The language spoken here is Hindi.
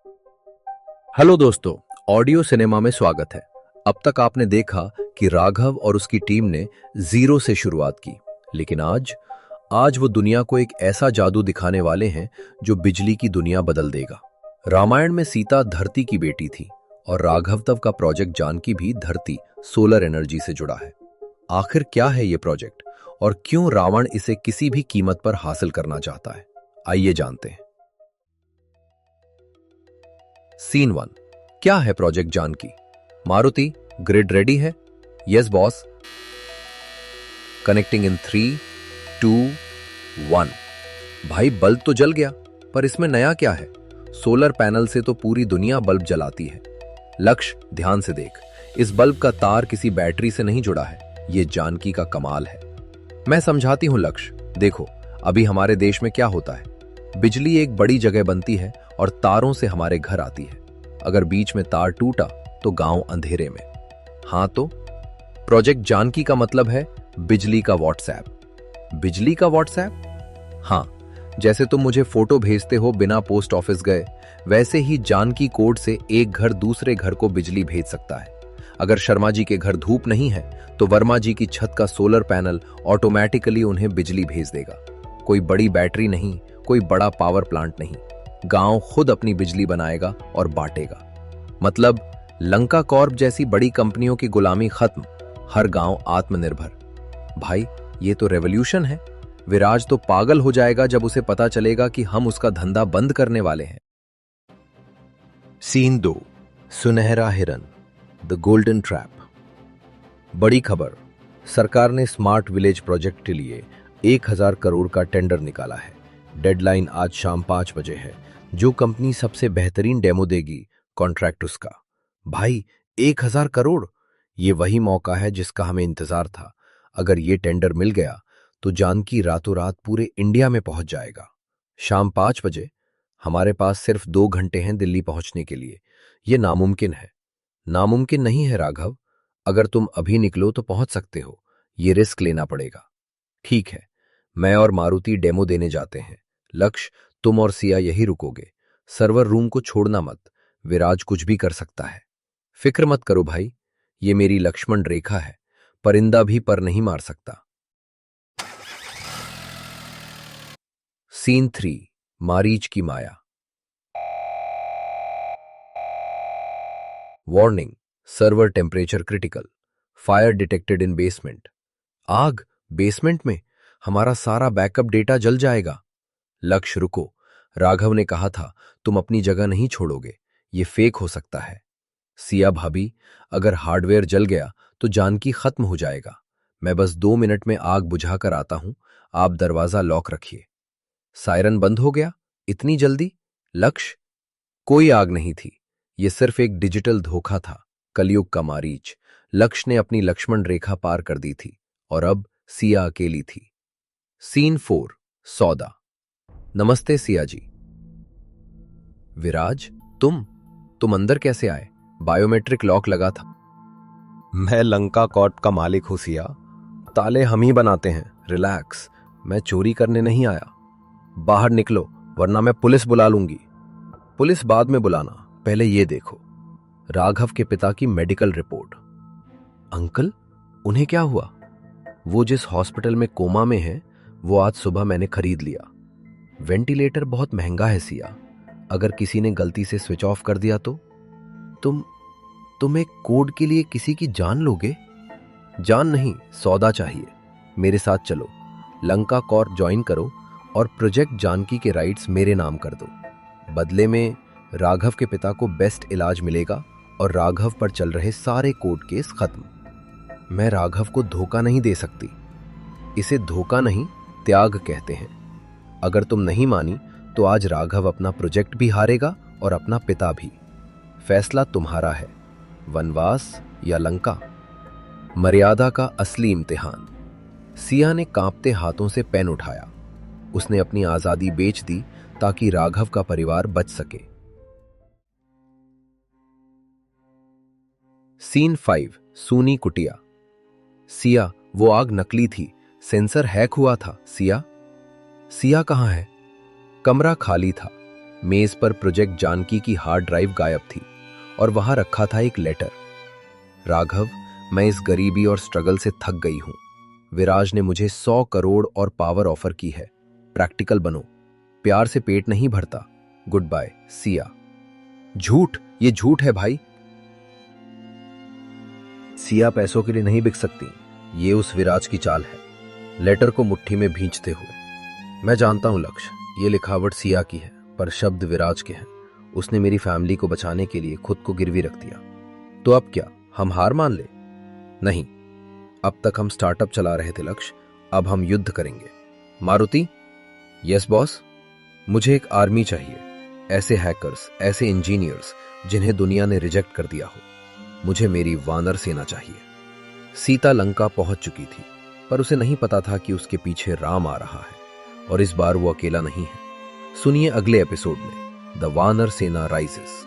हेलो दोस्तों, ऑडियो सिनेमा में स्वागत है। अब तक आपने देखा कि राघव और उसकी टीम ने जीरो से शुरुआत की, लेकिन आज आज वो दुनिया को एक ऐसा जादू दिखाने वाले हैं जो बिजली की दुनिया बदल देगा। रामायण में सीता धरती की बेटी थी और राघव तव का प्रोजेक्ट जानकी भी धरती सोलर एनर्जी से जुड़ा है। आखिर क्या है ये प्रोजेक्ट और क्यों रावण इसे किसी भी कीमत पर हासिल करना चाहता है? आइए जानते हैं। सीन 1। क्या है project Janaki? Maruti, grid ready है? Yes boss. Connecting in 3, 2, 1। भाई बल्ब तो जल गया, पर इसमें नया क्या है? सोलर पैनल से तो पूरी दुनिया बल्ब जलाती है। लक्ष्य, ध्यान से देख। इस बल्ब का तार किसी बैटरी से नहीं जुड़ा है। यह जानकी का कमाल है। मैं समझाती हूं लक्ष्य। देखो, अभी हमारे देश में क्या होता है? बिजली एक बड़ी जगह बनती है और तारों से हमारे घर आती है। अगर बीच में तार टूटा तो गांव अंधेरे में। हां, तो प्रोजेक्ट जानकी का मतलब है बिजली का व्हाट्सएप। बिजली का व्हाट्सएप? हां, जैसे तुम मुझे फोटो भेजते हो बिना पोस्ट ऑफिस गए, वैसे ही जानकी कोड से एक घर दूसरे घर को बिजली भेज सकता है। अगर शर्मा जी के घर धूप नहीं है तो वर्मा जी की छत का सोलर पैनल ऑटोमेटिकली उन्हें बिजली भेज देगा। कोई बड़ी बैटरी नहीं, कोई बड़ा पावर प्लांट नहीं, गांव खुद अपनी बिजली बनाएगा और बांटेगा। मतलब लंका कॉर्प जैसी बड़ी कंपनियों की गुलामी खत्म, हर गांव आत्मनिर्भर। भाई, ये तो रेवोल्यूशन है। विराज तो पागल हो जाएगा जब उसे पता चलेगा कि हम उसका धंधा बंद करने वाले हैं। सीन 2। सुनहरा हिरन, द गोल्डन ट्रैप। बड़ी खबर, सरकार ने स्मार्ट विलेज प्रोजेक्ट के लिए 1000 करोड़ का टेंडर निकाला है। डेडलाइन आज शाम 5 बजे है। जो कंपनी सबसे बेहतरीन डेमो देगी, कॉन्ट्रैक्ट उसका। भाई, 1000 करोड़! ये वही मौका है जिसका हमें इंतजार था। अगर ये टेंडर मिल गया तो जानकी रातों रात पूरे इंडिया में पहुंच जाएगा। शाम 5 बजे? हमारे पास सिर्फ 2 घंटे हैं दिल्ली पहुंचने के लिए। यह नामुमकिन है। नामुमकिन नहीं है राघव। अगर तुम अभी निकलो तो पहुंच सकते हो। ये रिस्क लेना पड़ेगा। ठीक है, मैं और मारुति डेमो देने जाते हैं। लक्ष्य, तुम और सिया यही रुकोगे। सर्वर रूम को छोड़ना मत। विराज कुछ भी कर सकता है। फिक्र मत करो भाई, ये मेरी लक्ष्मण रेखा है। परिंदा भी पर नहीं मार सकता। सीन 3। मारीच की माया। Warning, server temperature critical. Fire detected in basement. आग? बेसमेंट में? हमारा सारा बैकअप डेटा जल जाएगा। लक्ष्य, रुको। राघव ने कहा था तुम अपनी जगह नहीं छोड़ोगे। ये फेक हो सकता है। सिया भाभी, अगर हार्डवेयर जल गया तो जानकी खत्म हो जाएगा। मैं बस 2 मिनट में आग बुझाकर आता हूं। आप दरवाजा लॉक रखिए। सायरन बंद हो गया? इतनी जल्दी? लक्ष्य, कोई आग नहीं थी। यह सिर्फ एक डिजिटल धोखा था। कलयुग का मारीच। लक्ष्य ने अपनी लक्ष्मण रेखा पार कर दी थी और अब सिया अकेली थी। सीन 4। सौदा। नमस्ते सिया जी। विराज, तुम अंदर कैसे आए? बायोमेट्रिक लॉक लगा था। मैं लंका कॉर्प का मालिक हूं सिया। ताले हम ही बनाते हैं। रिलैक्स, मैं चोरी करने नहीं आया। बाहर निकलो वरना मैं पुलिस बुला लूंगी। पुलिस बाद में बुलाना, पहले ये देखो। राघव के पिता की मेडिकल रिपोर्ट। अंकल, उन्हें क्या हुआ? वो जिस हॉस्पिटल में कोमा में है वो आज सुबह मैंने खरीद लिया। वेंटिलेटर बहुत महंगा है सिया। अगर किसी ने गलती से स्विच ऑफ कर दिया तो? तुम एक कोड के लिए किसी की जान लोगे? जान नहीं, सौदा चाहिए। मेरे साथ चलो। लंका कॉर्प ज्वाइन करो और प्रोजेक्ट जानकी के राइट्स मेरे नाम कर दो। बदले में राघव के पिता को बेस्ट इलाज मिलेगा और राघव पर चल रहे सारे कोर्ट केस खत्म। मैं राघव को धोखा नहीं दे सकती। इसे धोखा नहीं, त्याग कहते हैं। अगर तुम नहीं मानी तो आज राघव अपना प्रोजेक्ट भी हारेगा और अपना पिता भी। फैसला तुम्हारा है, वनवास या लंका। मर्यादा का असली इम्तिहान। सिया ने कांपते हाथों से पेन उठाया। उसने अपनी आजादी बेच दी ताकि राघव का परिवार बच सके। सीन 5। सूनी कुटिया। सिया, वो आग नकली थी। सेंसर हैक हुआ था। सिया? सिया कहां है? कमरा खाली था। मेज पर प्रोजेक्ट जानकी की हार्ड ड्राइव गायब थी और वहां रखा था एक लेटर। राघव, मैं इस गरीबी और स्ट्रगल से थक गई हूं। विराज ने मुझे 100 करोड़ और पावर ऑफर की है। प्रैक्टिकल बनो, प्यार से पेट नहीं भरता। Good bye, Siya. झूठ, ये झूठ है भाई। सिया पैसों के लिए नहीं बिक सकती, ये उस विराज की चाल है। लेटर को मुट्ठी में भींचते हुए, मैं जानता हूं लक्ष्य, ये लिखावट सिया की है, पर शब्द विराज के हैं। उसने मेरी फैमिली को बचाने के लिए खुद को गिरवी रख दिया। तो अब क्या, हम हार मान ले? नहीं, अब तक हम स्टार्टअप चला रहे थे लक्ष्य, अब हम युद्ध करेंगे। मारुति? Yes boss. मुझे एक आर्मी चाहिए, ऐसे हैकर्स, ऐसे इंजीनियर्स जिन्हें दुनिया ने रिजेक्ट कर दिया हो। मुझे मेरी वानर सेना चाहिए। सीता लंका पहुंच चुकी थी, पर उसे नहीं पता था कि उसके पीछे राम आ रहा है और इस बार वो अकेला नहीं है। सुनिए अगले एपिसोड में, द वानर सेना राइजेस।